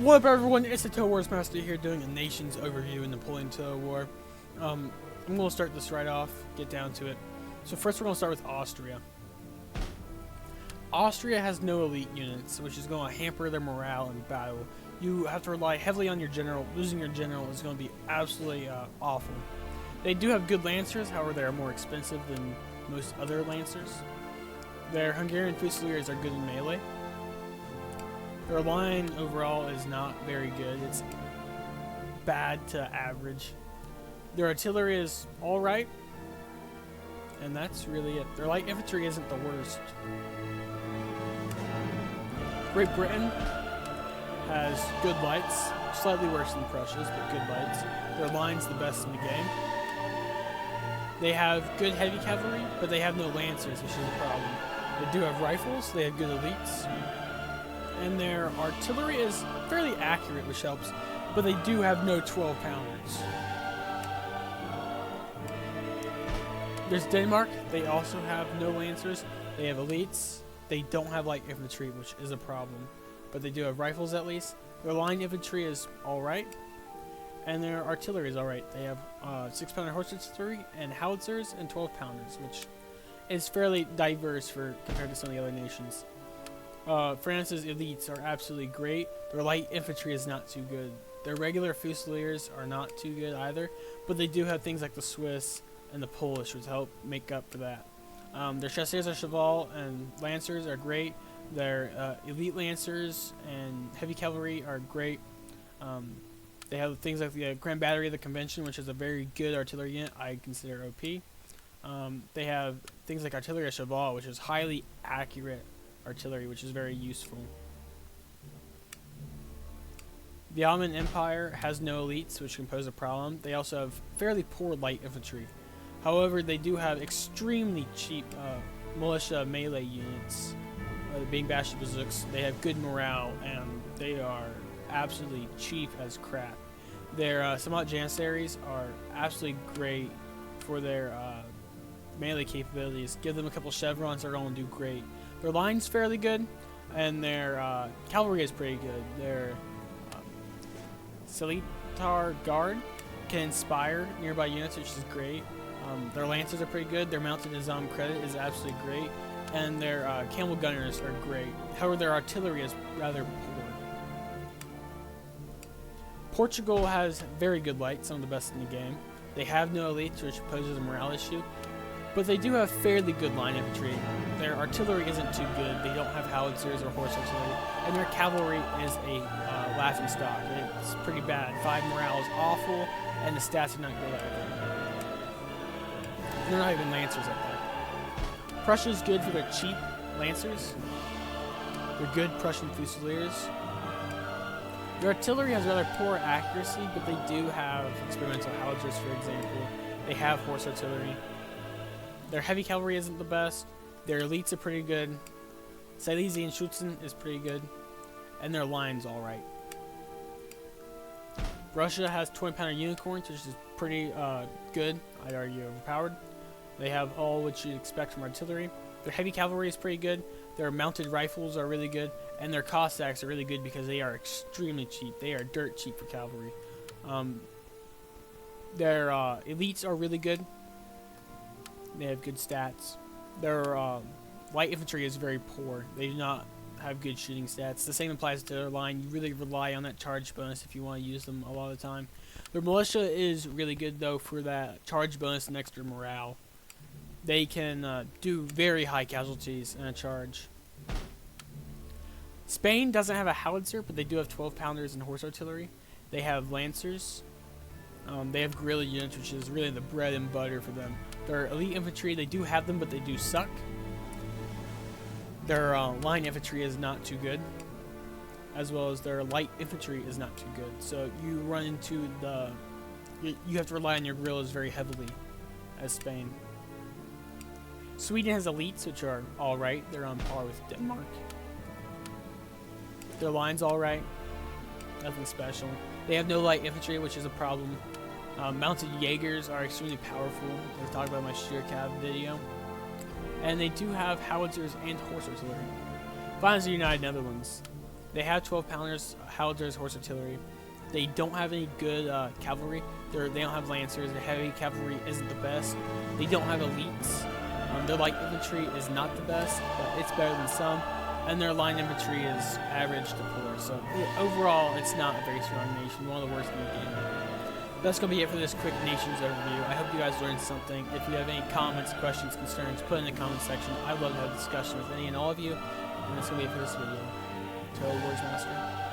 What up, everyone? It's the Total Wars Master here doing a nation's overview in Napoleon Total War. I'm going to start this right off, get down to it. So first we're going to start with Austria. Austria has no elite units, which is going to hamper their morale in battle. You have to rely heavily on your general. Losing your general is going to be absolutely awful. They do have good lancers, however they are more expensive than most other lancers. Their Hungarian Fusiliers are good in melee. Their line overall is not very good. It's bad to average. Their artillery is alright. And that's really it. Their light infantry isn't the worst. Great Britain has good lights. Slightly worse than Prussia's, but good lights. Their line's the best in the game. They have good heavy cavalry, but they have no lancers, which is a problem. They do have rifles. They have good elites. And their artillery is fairly accurate, which helps, but they do have no 12-pounders. There's Denmark. They also have no lancers. They have elites. They don't have light infantry, which is a problem, but they do have rifles at least. Their line infantry is alright, and their artillery is alright. They have 6-pounder horse artillery and howitzers and 12-pounders, which is fairly diverse compared to some of the other nations. France's elites are absolutely great. Their light infantry is not too good. Their regular fusiliers are not too good either, but they do have things like the Swiss and the Polish, which help make up for that. Their chasseurs are cheval and lancers are great. Their elite lancers and heavy cavalry are great. They have things like the Grand Battery of the Convention, which is a very good artillery unit. I consider OP. They have things like artillery à cheval, which is highly accurate artillery, which is very useful. The Ottoman Empire has no elites, which can pose a problem. They also have fairly poor light infantry. However, they do have extremely cheap militia melee units, being bashed bazooks. They have good morale, and they are absolutely cheap as crap. Their somewhat janissaries are absolutely great for their melee capabilities. Give them a couple chevrons, they're going to do great. Their line's fairly good, and their cavalry is pretty good. Their Silitar Guard can inspire nearby units, which is great. Their lancers are pretty good. Their mounted nizam credit is absolutely great, and their camel gunners are great. However, their artillery is rather poor. Portugal has very good light, some of the best in the game. They have no elites, which poses a morale issue. But they do have fairly good line infantry. Their artillery isn't too good. They don't have howitzers or horse artillery. And their cavalry is a laughing stock. It's pretty bad. 5 morale is awful, and the stats are not good either. They're not even lancers at that. Prussia's good for their cheap lancers. They're good Prussian fusiliers. Their artillery has rather poor accuracy, but they do have experimental howitzers, for example. They have horse artillery. Their heavy cavalry isn't the best. Their elites are pretty good. Silesian Schützen is pretty good. And their line's alright. Russia has 20-pounder unicorns, which is pretty good. I'd argue overpowered. They have all what you'd expect from artillery. Their heavy cavalry is pretty good. Their mounted rifles are really good. And their Cossacks are really good because they are extremely cheap. They are dirt cheap for cavalry. Their elites are really good. They have good stats. Their light infantry is very poor. They do not have good shooting stats. The same applies to their line. You really rely on that charge bonus if you want to use them a lot of the time. Their militia is really good, though, for that charge bonus and extra morale. They can do very high casualties in a charge. Spain doesn't have a howitzer, but they do have 12-pounders and horse artillery. They have lancers. They have guerrilla units, which is really the bread and butter for them. Their elite infantry, they do have them, but they do suck. Their line infantry is not too good, as well as their light infantry is not too good. So you run into you have to rely on your guerrillas very heavily, as Spain. Sweden has elites, which are alright. They're on par with Denmark. Their line's alright. Nothing special. They have no light infantry, which is a problem. Mounted Jaegers are extremely powerful. I've talked about in my sheer cav video. And they do have howitzers and horse artillery. Finally, the United Netherlands. They have 12 pounders, Haligers, horse artillery. They don't have any good cavalry. They don't have lancers. Their heavy cavalry isn't the best. They don't have elites. Their light infantry is not the best, but it's better than some. And their line infantry is average to poor. So overall, it's not a very strong nation. One of the worst in the game. That's going to be it for this quick nations overview. I hope you guys learned something. If you have any comments, questions, concerns, put in the comment section. I'd love to have a discussion with any and all of you. And that's going to be it for this video. Total Wars Master.